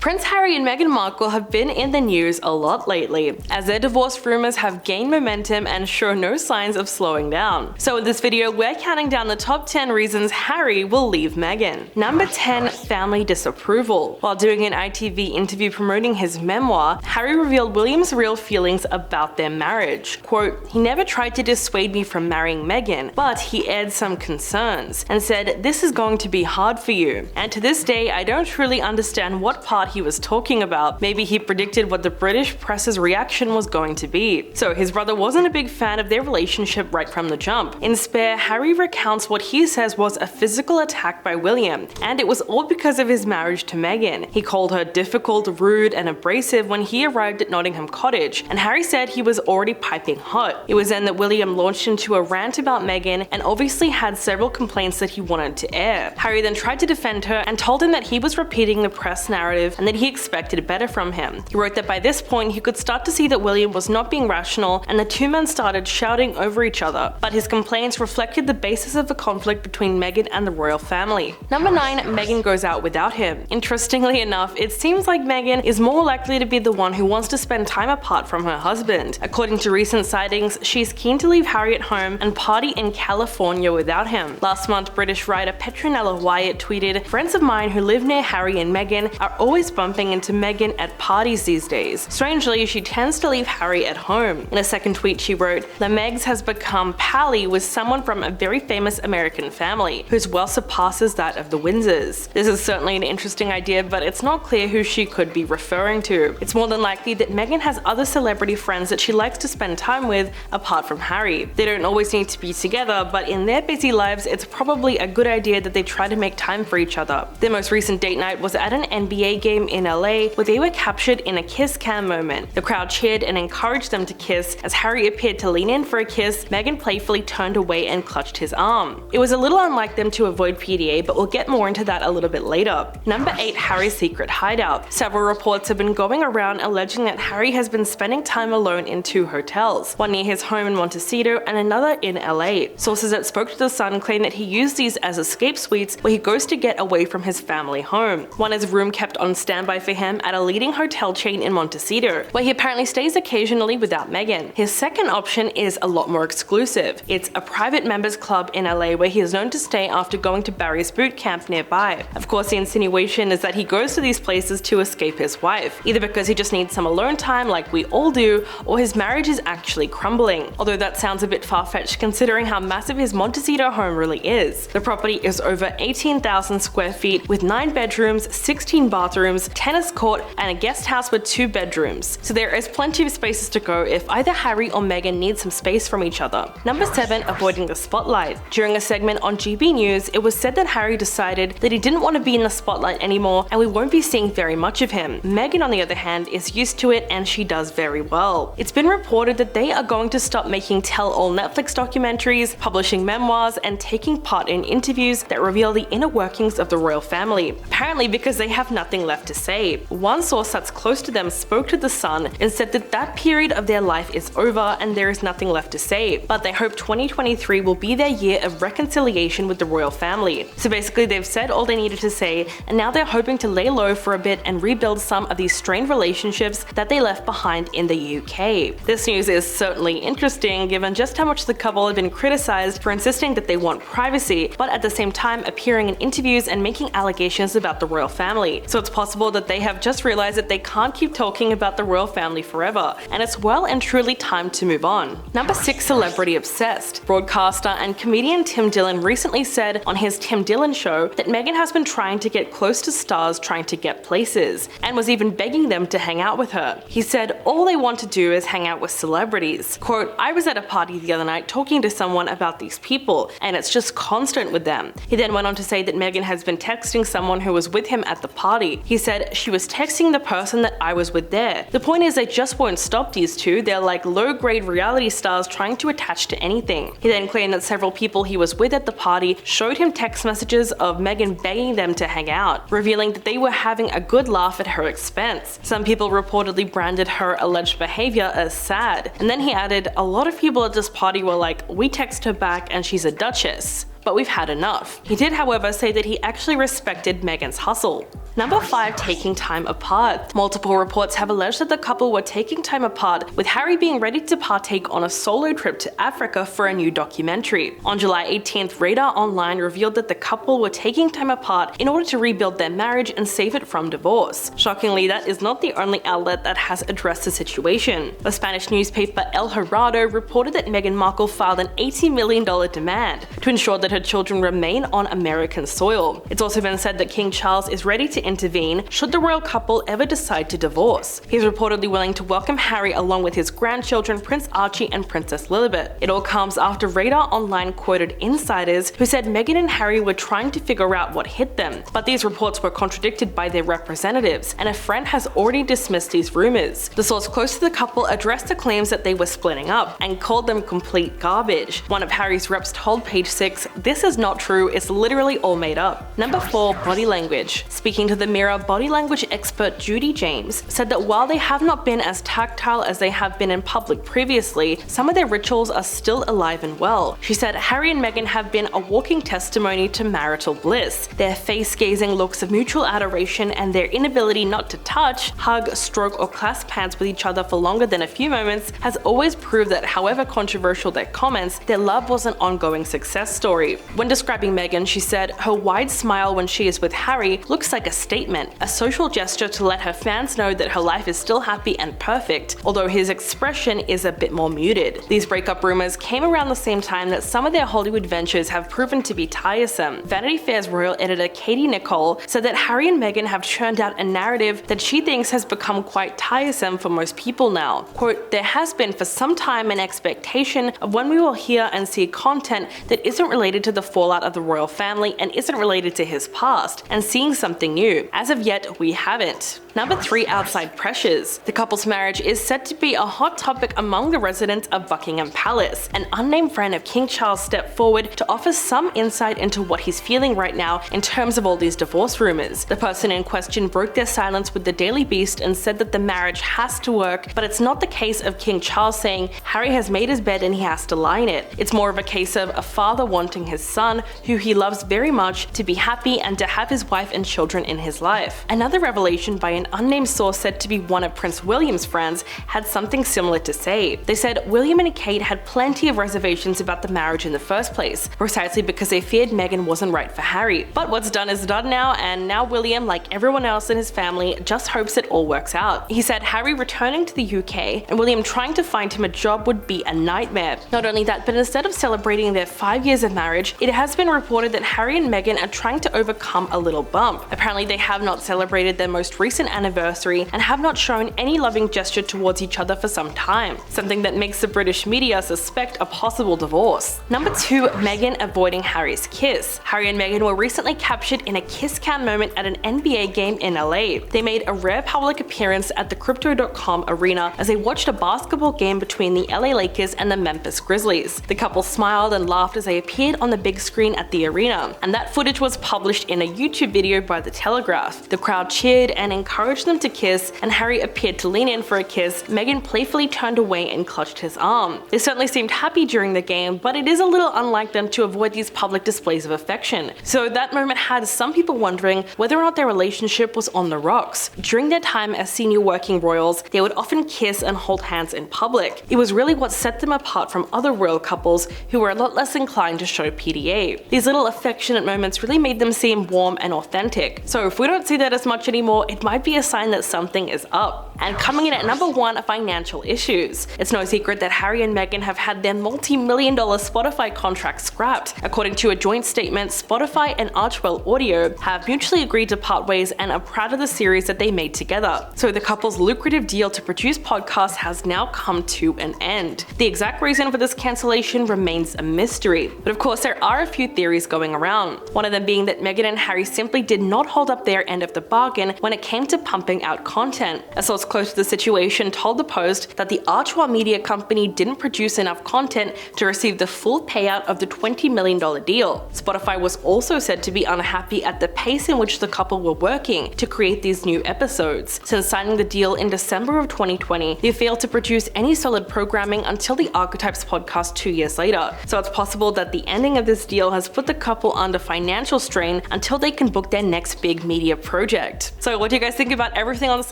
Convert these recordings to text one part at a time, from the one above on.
Prince Harry and Meghan Markle have been in the news a lot lately, as their divorce rumors have gained momentum and show no signs of slowing down. So in this video, we're counting down the top 10 reasons Harry will leave Meghan. Number 10. Family disapproval. While doing an ITV interview promoting his memoir, Harry revealed William's real feelings about their marriage. Quote, "He never tried to dissuade me from marrying Meghan, but he aired some concerns and said, 'This is going to be hard for you.' And to this day, I don't truly understand what part he was talking about. Maybe he predicted what the British press's reaction was going to be." So his brother wasn't a big fan of their relationship right from the jump. In Spare, Harry recounts what he says was a physical attack by William, and it was all because of his marriage to Meghan. He called her difficult, rude, and abrasive when he arrived at Nottingham Cottage, and Harry said he was already piping hot. It was then that William launched into a rant about Meghan and obviously had several complaints that he wanted to air. Harry then tried to defend her and told him that he was repeating the press narrative and that he expected better from him. He wrote that by this point he could start to see that William was not being rational, and the two men started shouting over each other, but his complaints reflected the basis of the conflict between Meghan and the royal family. Number 9. Meghan goes out without him. Interestingly enough, it seems like Meghan is more likely to be the one who wants to spend time apart from her husband. According to recent sightings, she's keen to leave Harry at home and party in California without him. Last month, British writer Petronella Wyatt tweeted, "Friends of mine who live near Harry and Meghan are always bumping into Meghan at parties these days. Strangely, she tends to leave Harry at home." In a second tweet she wrote, "The Megs has become pally with someone from a very famous American family, whose wealth surpasses that of the Windsors." This is certainly an interesting idea, but it's not clear who she could be referring to. It's more than likely that Meghan has other celebrity friends that she likes to spend time with apart from Harry. They don't always need to be together, but in their busy lives, it's probably a good idea that they try to make time for each other. Their most recent date night was at an NBA game in LA, where they were captured in a kiss cam moment. The crowd cheered and encouraged them to kiss. As Harry appeared to lean in for a kiss, Meghan playfully turned away and clutched his arm. It was a little unlike them to avoid PDA, but we'll get more into that a little bit later. Number 8. Harry's secret hideout. Several reports have been going around alleging that Harry has been spending time alone in 2 hotels, one near his home in Montecito and another in LA. Sources that spoke to The Sun claim that he used these as escape suites where he goes to get away from his family home. One is a room kept on standby for him at a leading hotel chain in Montecito, where he apparently stays occasionally without Meghan. His second option is a lot more exclusive. It's a private members club in LA where he is known to stay after going to Barry's boot camp nearby. Of course, the insinuation is that he goes to these places to escape his wife, either because he just needs some alone time like we all do, or his marriage is actually crumbling. Although that sounds a bit far-fetched considering how massive his Montecito home really is. The property is over 18,000 square feet with 9 bedrooms, 16 bathrooms, tennis court, and a guest house with 2 bedrooms. So there is plenty of spaces to go if either Harry or Meghan need some space from each other. Number 7. Avoiding the spotlight. During a segment on GB News, it was said that Harry decided that he didn't want to be in the spotlight anymore and we won't be seeing very much of him. Meghan, on the other hand, is used to it and she does very well. It's been reported that they are going to stop making tell-all Netflix documentaries, publishing memoirs, and taking part in interviews that reveal the inner workings of the royal family, apparently because they have nothing left to say. One source that's close to them spoke to The Sun and said that that period of their life is over and there is nothing left to say, but they hope 2023 will be their year of reconciliation with the royal family. So basically they've said all they needed to say, and now they're hoping to lay low for a bit and rebuild some of these strained relationships that they left behind in the UK. This news is certainly interesting given just how much the couple have been criticized for insisting that they want privacy, but at the same time appearing in interviews and making allegations about the royal family. So it's possible that they have just realized that they can't keep talking about the royal family forever, and it's well and truly time to move on. Number 6. Celebrity obsessed. Broadcaster and comedian Tim Dillon recently said on his Tim Dillon Show that Meghan has been trying to get close to stars trying to get places, and was even begging them to hang out with her. He said all they want to do is hang out with celebrities. Quote, "I was at a party the other night talking to someone about these people, and it's just constant with them." He then went on to say that Meghan has been texting someone who was with him at the party. He said, "She was texting the person that I was with there. The point is they just won't stop these two. They're like low-grade reality stars trying to attach to anything." He then claimed that several people he was with at the party showed him text messages of Meghan begging them to hang out, revealing that they were having a good laugh at her expense. Some people reportedly branded her alleged behavior as sad. And then he added, "A lot of people at this party were like, we text her back and she's a duchess. But we've had enough." He did, however, say that he actually respected Meghan's hustle. Number 5. Taking time apart. Multiple reports have alleged that the couple were taking time apart, with Harry being ready to partake on a solo trip to Africa for a new documentary. On July 18th, Radar Online revealed that the couple were taking time apart in order to rebuild their marriage and save it from divorce. Shockingly, that is not the only outlet that has addressed the situation. The Spanish newspaper El Heraldo reported that Meghan Markle filed an $80 million demand to ensure that her children remain on American soil. It's also been said that King Charles is ready to intervene should the royal couple ever decide to divorce. He's reportedly willing to welcome Harry along with his grandchildren Prince Archie and Princess Lilibet. It all comes after Radar Online quoted insiders who said Meghan and Harry were trying to figure out what hit them, but these reports were contradicted by their representatives, and a friend has already dismissed these rumors. The source close to the couple addressed the claims that they were splitting up and called them complete garbage. One of Harry's reps told Page 6, "This is not true, it's literally all made up." Number 4. Body language. Speaking to the Mirror, body language expert Judy James said that while they have not been as tactile as they have been in public previously, some of their rituals are still alive and well. She said Harry and Meghan have been a walking testimony to marital bliss. Their face-gazing looks of mutual adoration and their inability not to touch, hug, stroke, or clasp hands with each other for longer than a few moments has always proved that however controversial their comments, their love was an ongoing success story. When describing Meghan, she said, "Her wide smile when she is with Harry looks like a statement, a social gesture to let her fans know that her life is still happy and perfect, although his expression is a bit more muted." These breakup rumors came around the same time that some of their Hollywood ventures have proven to be tiresome. Vanity Fair's royal editor Katie Nicole said that Harry and Meghan have churned out a narrative that she thinks has become quite tiresome for most people now. Quote, "There has been for some time an expectation of when we will hear and see content that isn't related to the fallout of the royal family and isn't related to his past, and seeing something new. As of yet, we haven't." Number 3. Outside pressures. The couple's marriage is said to be a hot topic among the residents of Buckingham Palace. An unnamed friend of King Charles stepped forward to offer some insight into what he's feeling right now in terms of all these divorce rumors. The person in question broke their silence with the Daily Beast and said that the marriage has to work, but it's not the case of King Charles saying Harry has made his bed and he has to lie in it. It's more of a case of a father wanting his son, who he loves very much, to be happy and to have his wife and children in his life. Another revelation by an unnamed source said to be one of Prince William's friends had something similar to say. They said William and Kate had plenty of reservations about the marriage in the first place, precisely because they feared Meghan wasn't right for Harry. But what's done is done now, and now William, like everyone else in his family, just hopes it all works out. He said Harry returning to the UK and William trying to find him a job would be a nightmare. Not only that, but instead of celebrating their 5 years of marriage, it has been reported that Harry and Meghan are trying to overcome a little bump. Apparently they have not celebrated their most recent anniversary and have not shown any loving gesture towards each other for some time, something that makes the British media suspect a possible divorce. Number 2. Meghan avoiding Harry's kiss. Harry and Meghan were recently captured in a kiss cam moment at an NBA game in LA. They made a rare public appearance at the Crypto.com arena as they watched a basketball game between the LA Lakers and the Memphis Grizzlies. The couple smiled and laughed as they appeared on the big screen at the arena, and that footage was published in a YouTube video by The Telegraph. The crowd cheered and encouraged them to kiss, and Harry appeared to lean in for a kiss. Meghan playfully turned away and clutched his arm. They certainly seemed happy during the game, but it is a little unlike them to avoid these public displays of affection. So that moment had some people wondering whether or not their relationship was on the rocks. During their time as senior working royals, they would often kiss and hold hands in public. It was really what set them apart from other royal couples who were a lot less inclined to show PDA. These little affectionate moments really made them seem warm and authentic. So if we don't see that as much anymore, it might be a sign that something is up. And coming in at number 1 are financial issues. It's no secret that Harry and Meghan have had their multi-million-dollar Spotify contract scrapped. According to a joint statement, Spotify and Archwell Audio have mutually agreed to part ways and are proud of the series that they made together. So the couple's lucrative deal to produce podcasts has now come to an end. The exact reason for this cancellation remains a mystery, but of course there are a few theories going around. One of them being that Meghan and Harry simply did not hold up their end of the bargain when it came to pumping out content. A source close to the situation told the Post that the Artois media company didn't produce enough content to receive the full payout of the $20 million deal. Spotify was also said to be unhappy at the pace in which the couple were working to create these new episodes. Since signing the deal in December of 2020, they failed to produce any solid programming until the Archetypes podcast 2 years later. So it's possible that the ending of this deal has put the couple under financial strain until they can book their next big media project. So what do you guys think about everything on this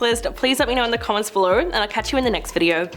list? Please let me know in the comments below, and I'll catch you in the next video.